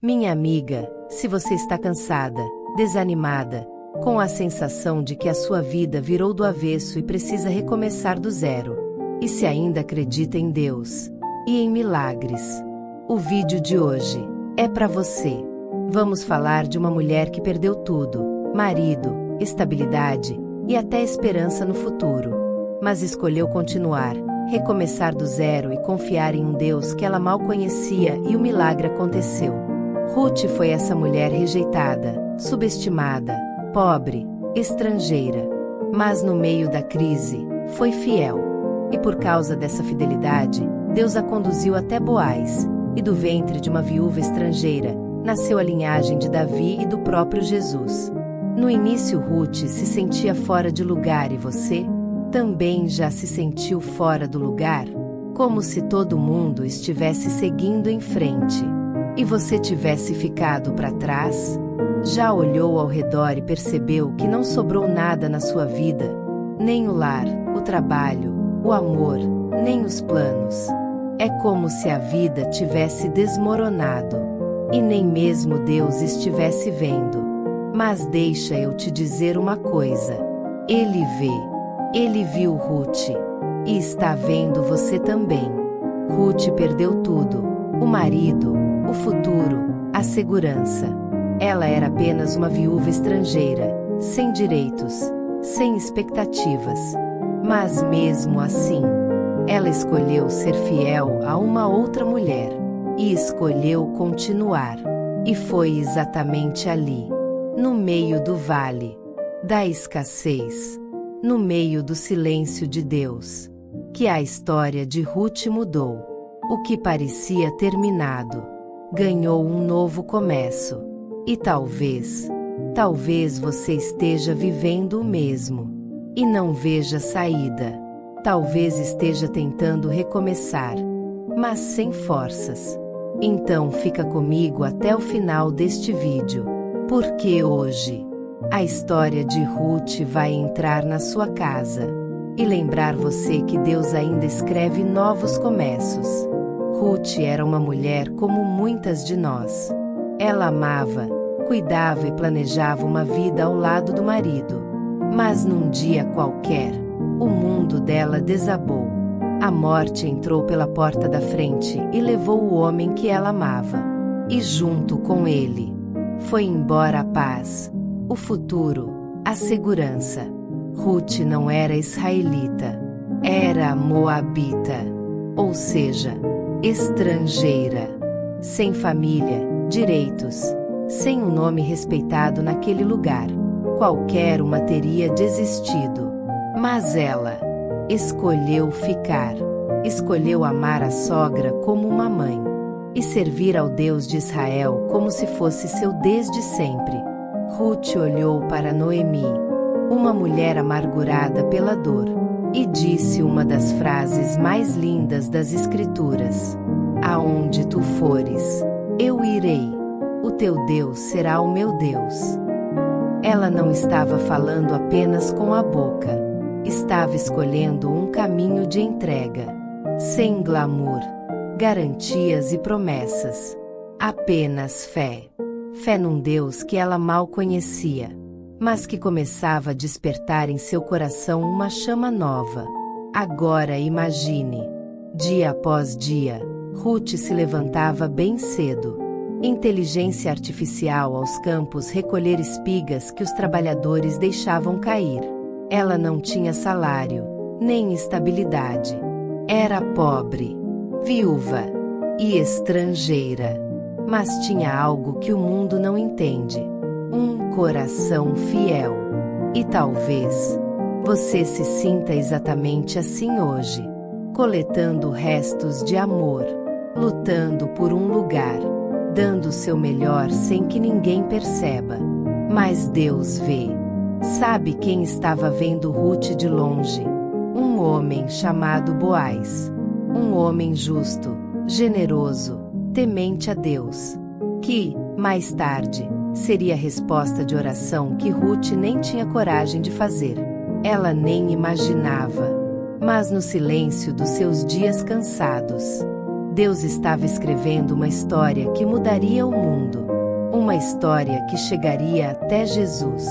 Minha amiga, se você está cansada, desanimada, com a sensação de que a sua vida virou do avesso e precisa recomeçar do zero, e se ainda acredita em Deus e em milagres, o vídeo de hoje é para você. Vamos falar de uma mulher que perdeu tudo: marido, estabilidade e até esperança no futuro, mas escolheu continuar, recomeçar do zero e confiar em um Deus que ela mal conhecia, e o milagre aconteceu. Ruth foi essa mulher rejeitada, subestimada, pobre, estrangeira. Mas no meio da crise, foi fiel. E por causa dessa fidelidade, Deus a conduziu até Boaz, e do ventre de uma viúva estrangeira, nasceu a linhagem de Davi e do próprio Jesus. No início, Ruth se sentia fora de lugar, e você também já se sentiu fora do lugar? Como se todo mundo estivesse seguindo em frente e você tivesse ficado para trás? Já olhou ao redor e percebeu que não sobrou nada na sua vida? Nem o lar, o trabalho, o amor, nem os planos. É como se a vida tivesse desmoronado e nem mesmo Deus estivesse vendo. Mas deixa eu te dizer uma coisa: Ele vê. Ele viu Ruth e está vendo você também. Ruth perdeu tudo: o marido, o futuro, a segurança. Ela era apenas uma viúva estrangeira, sem direitos, sem expectativas. Mas mesmo assim, ela escolheu ser fiel a uma outra mulher e escolheu continuar. E foi exatamente ali, no meio do vale da escassez, no meio do silêncio de Deus, que a história de Ruth mudou. O que parecia terminado ganhou um novo começo. E talvez você esteja vivendo o mesmo e não veja saída. Talvez esteja tentando recomeçar, mas sem forças. Então fica comigo até o final deste vídeo, porque hoje a história de Ruth vai entrar na sua casa e lembrar você que Deus ainda escreve novos começos. Ruth era uma mulher como muitas de nós. Ela amava, cuidava e planejava uma vida ao lado do marido. Mas num dia qualquer, o mundo dela desabou. A morte entrou pela porta da frente e levou o homem que ela amava. E junto com ele, foi embora a paz, o futuro, a segurança. Ruth não era israelita, era moabita, ou seja, estrangeira, sem família, direitos, sem um nome respeitado naquele lugar. Qualquer uma teria desistido, mas ela escolheu ficar, escolheu amar a sogra como uma mãe e servir ao Deus de Israel como se fosse seu desde sempre. Ruth olhou para Noemi, uma mulher amargurada pela dor, e disse uma das frases mais lindas das Escrituras: aonde tu fores, eu irei, o teu Deus será o meu Deus. Ela não estava falando apenas com a boca, estava escolhendo um caminho de entrega, sem glamour, garantias e promessas, apenas fé. Fé num Deus que ela mal conhecia, mas que começava a despertar em seu coração uma chama nova. Agora imagine, dia após dia, Ruth se levantava bem cedo. Inteligência artificial aos campos recolher espigas que os trabalhadores deixavam cair. Ela não tinha salário, nem estabilidade. Era pobre, viúva e estrangeira. Mas tinha algo que o mundo não entende: um coração fiel. E talvez você se sinta exatamente assim hoje, coletando restos de amor, lutando por um lugar, dando o seu melhor sem que ninguém perceba. Mas Deus vê. Sabe quem estava vendo Ruth de longe? Um homem chamado Boaz. Um homem justo, generoso, temente a Deus. Que, mais tarde, seria a resposta de oração que Ruth nem tinha coragem de fazer. Ela nem imaginava. Mas no silêncio dos seus dias cansados, Deus estava escrevendo uma história que mudaria o mundo. Uma história que chegaria até Jesus.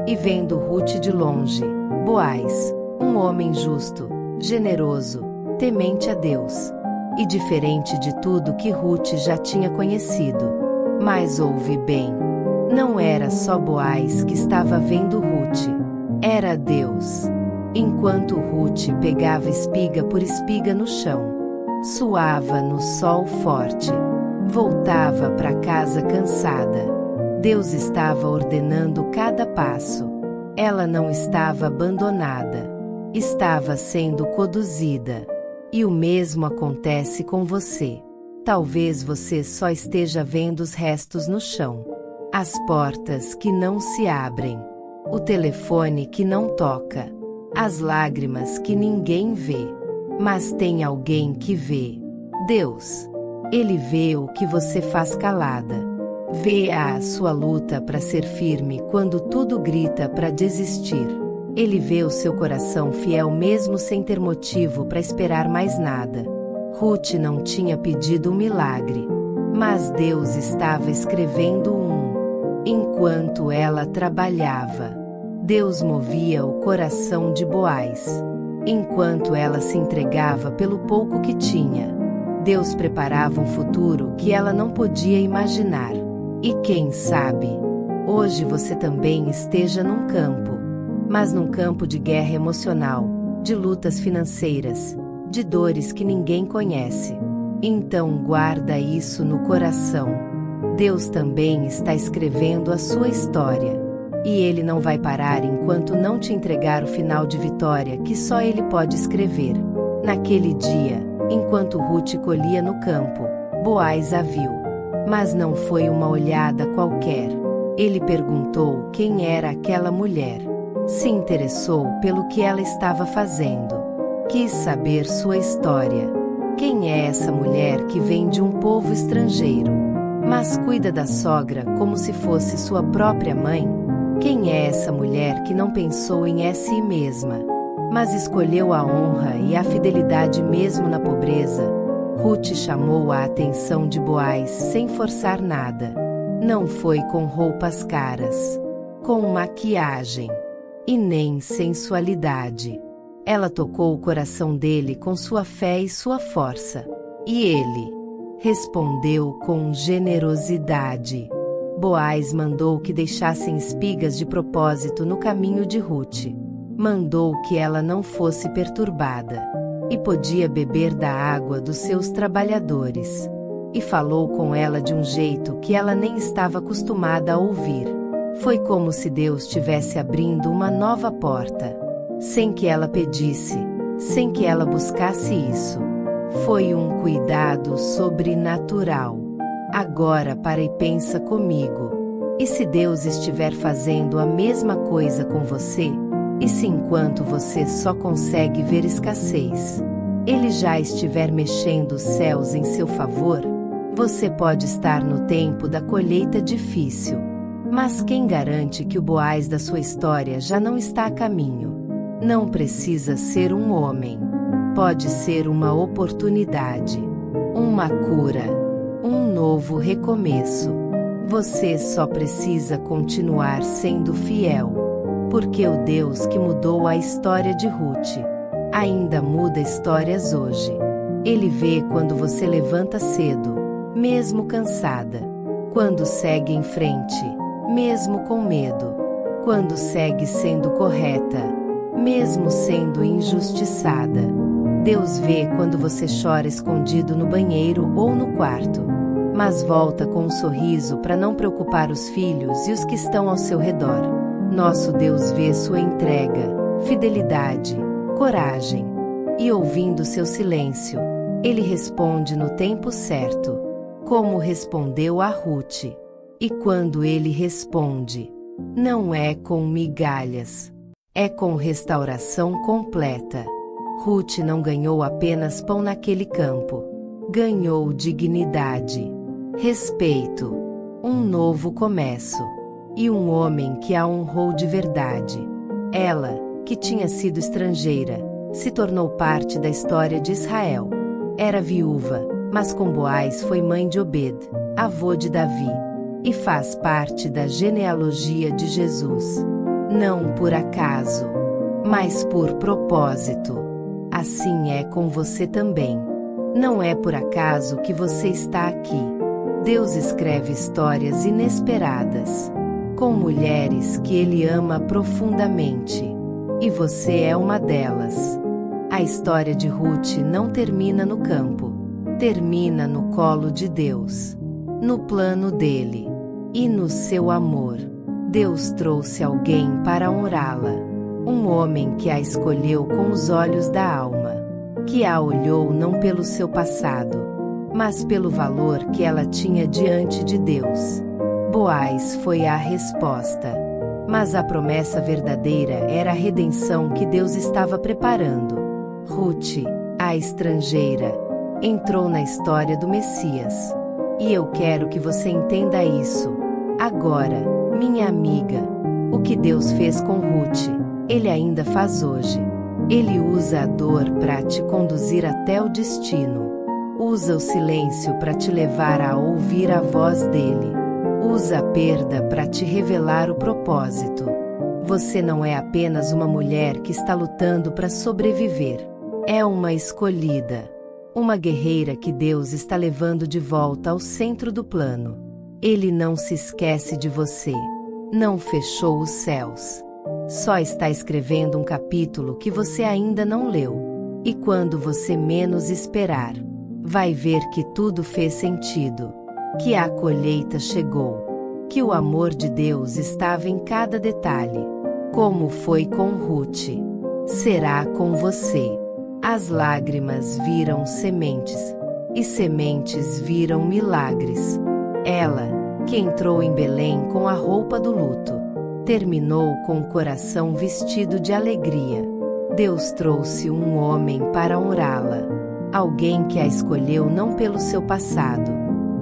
E vendo Rute de longe, Boaz, um homem justo, generoso, temente a Deus. E diferente de tudo que Rute já tinha conhecido. Mas ouve bem. Não era só Boaz que estava vendo Rute. Era Deus. Enquanto Rute pegava espiga por espiga no chão, suava no sol forte, voltava para casa cansada. Deus estava ordenando cada passo. Ela não estava abandonada. Estava sendo conduzida. E o mesmo acontece com você. Talvez você só esteja vendo os restos no chão. As portas que não se abrem. O telefone que não toca. As lágrimas que ninguém vê. Mas tem alguém que vê. Deus. Ele vê o que você faz calada. Vê a sua luta para ser firme quando tudo grita para desistir. Ele vê o seu coração fiel mesmo sem ter motivo para esperar mais nada. Rute não tinha pedido um milagre, mas Deus estava escrevendo um. Enquanto ela trabalhava, Deus movia o coração de Boaz. Enquanto ela se entregava pelo pouco que tinha, Deus preparava um futuro que ela não podia imaginar. E quem sabe, hoje você também esteja num campo, mas num campo de guerra emocional, de lutas financeiras, de dores que ninguém conhece. Então guarda isso no coração. Deus também está escrevendo a sua história. E Ele não vai parar enquanto não te entregar o final de vitória que só Ele pode escrever. Naquele dia, enquanto Rute colhia no campo, Boaz a viu. Mas não foi uma olhada qualquer. Ele perguntou quem era aquela mulher. Se interessou pelo que ela estava fazendo. Quis saber sua história. Quem é essa mulher que vem de um povo estrangeiro, mas cuida da sogra como se fosse sua própria mãe? Quem é essa mulher que não pensou em si mesma, mas escolheu a honra e a fidelidade mesmo na pobreza? Rute chamou a atenção de Boaz sem forçar nada. Não foi com roupas caras, com maquiagem, e nem sensualidade. Ela tocou o coração dele com sua fé e sua força. E ele respondeu com generosidade. Boaz mandou que deixassem espigas de propósito no caminho de Rute. Mandou que ela não fosse perturbada. E podia beber da água dos seus trabalhadores. E falou com ela de um jeito que ela nem estava acostumada a ouvir. Foi como se Deus estivesse abrindo uma nova porta. Sem que ela pedisse, sem que ela buscasse isso. Foi um cuidado sobrenatural. Agora para e pensa comigo. E se Deus estiver fazendo a mesma coisa com você? E se enquanto você só consegue ver escassez, Ele já estiver mexendo os céus em seu favor? Você pode estar no tempo da colheita difícil. Mas quem garante que o Boaz da sua história já não está a caminho? Não precisa ser um homem. Pode ser uma oportunidade, uma cura, um novo recomeço. Você só precisa continuar sendo fiel. Porque o Deus que mudou a história de Rute ainda muda histórias hoje. Ele vê quando você levanta cedo, mesmo cansada. Quando segue em frente, mesmo com medo. Quando segue sendo correta, mesmo sendo injustiçada. Deus vê quando você chora escondido no banheiro ou no quarto, mas volta com um sorriso para não preocupar os filhos e os que estão ao seu redor. Nosso Deus vê sua entrega, fidelidade, coragem. E ouvindo seu silêncio, Ele responde no tempo certo, como respondeu a Rute. E quando Ele responde, não é com migalhas, é com restauração completa. Rute não ganhou apenas pão naquele campo. Ganhou dignidade, respeito, um novo começo. E um homem que a honrou de verdade. Ela, que tinha sido estrangeira, se tornou parte da história de Israel. Era viúva, mas com Boaz foi mãe de Obed, avô de Davi, e faz parte da genealogia de Jesus. Não por acaso, mas por propósito. Assim é com você também. Não é por acaso que você está aqui. Deus escreve histórias inesperadas, com mulheres que Ele ama profundamente. E você é uma delas. A história de Ruth não termina no campo. Termina no colo de Deus, no plano dele e no seu amor. Deus trouxe alguém para honrá-la. Um homem que a escolheu com os olhos da alma, que a olhou não pelo seu passado, mas pelo valor que ela tinha diante de Deus. Boaz foi a resposta. Mas a promessa verdadeira era a redenção que Deus estava preparando. Ruth, a estrangeira, entrou na história do Messias. E eu quero que você entenda isso. Agora, minha amiga, o que Deus fez com Ruth, Ele ainda faz hoje. Ele usa a dor para te conduzir até o destino. Usa o silêncio para te levar a ouvir a voz dele. Usa a perda para te revelar o propósito. Você não é apenas uma mulher que está lutando para sobreviver. É uma escolhida. Uma guerreira que Deus está levando de volta ao centro do plano. Ele não se esquece de você. Não fechou os céus. Só está escrevendo um capítulo que você ainda não leu. E quando você menos esperar, vai ver que tudo fez sentido. Que a colheita chegou. Que o amor de Deus estava em cada detalhe. Como foi com Ruth, será com você. As lágrimas viram sementes, e sementes viram milagres. Ela, que entrou em Belém com a roupa do luto, terminou com o coração vestido de alegria. Deus trouxe um homem para honrá-la. Alguém que a escolheu não pelo seu passado,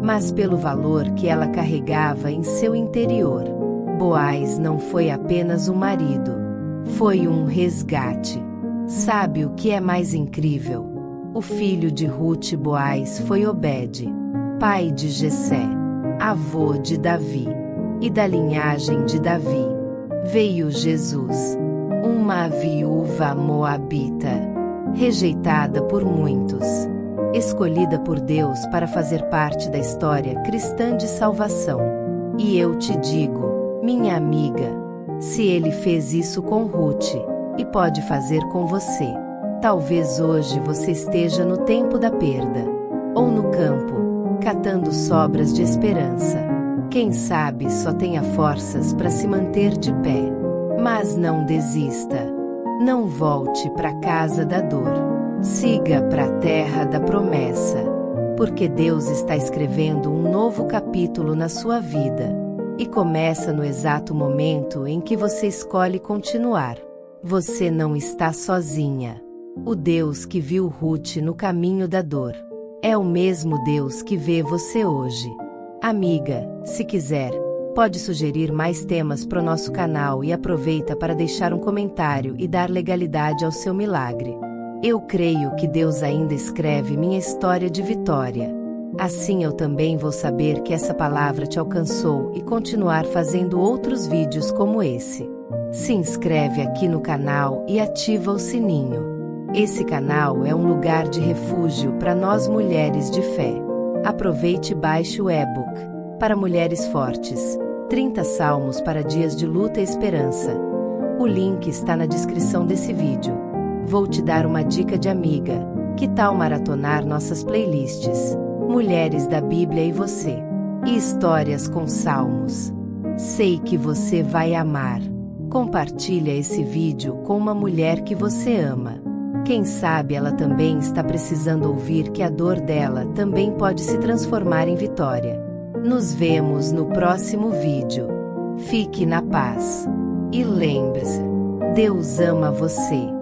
mas pelo valor que ela carregava em seu interior. Boaz não foi apenas um marido, foi um resgate. Sabe o que é mais incrível? O filho de Ruth, Boaz, foi Obed, pai de Jessé, avô de Davi. E da linhagem de Davi veio Jesus, uma viúva moabita, rejeitada por muitos, escolhida por Deus para fazer parte da história cristã de salvação. E eu te digo, minha amiga, se Ele fez isso com Ruth, e pode fazer com você. Talvez hoje você esteja no tempo da perda, ou no campo, catando sobras de esperança. Quem sabe só tenha forças para se manter de pé. Mas não desista. Não volte para a casa da dor. Siga para a terra da promessa. Porque Deus está escrevendo um novo capítulo na sua vida. E começa no exato momento em que você escolhe continuar. Você não está sozinha. O Deus que viu Ruth no caminho da dor é o mesmo Deus que vê você hoje. Amiga, se quiser, pode sugerir mais temas para o nosso canal e aproveita para deixar um comentário e dar legalidade ao seu milagre. Eu creio que Deus ainda escreve minha história de vitória. Assim eu também vou saber que essa palavra te alcançou e continuar fazendo outros vídeos como esse. Se inscreve aqui no canal e ativa o sininho. Esse canal é um lugar de refúgio para nós mulheres de fé. Aproveite e baixe o e-book para mulheres fortes, 30 salmos para dias de luta e esperança. O link está na descrição desse vídeo. Vou te dar uma dica de amiga. Que tal maratonar nossas playlists? Mulheres da Bíblia e você. E histórias com salmos. Sei que você vai amar. Compartilha esse vídeo com uma mulher que você ama. Quem sabe ela também está precisando ouvir que a dor dela também pode se transformar em vitória. Nos vemos no próximo vídeo. Fique na paz. E lembre-se, Deus ama você.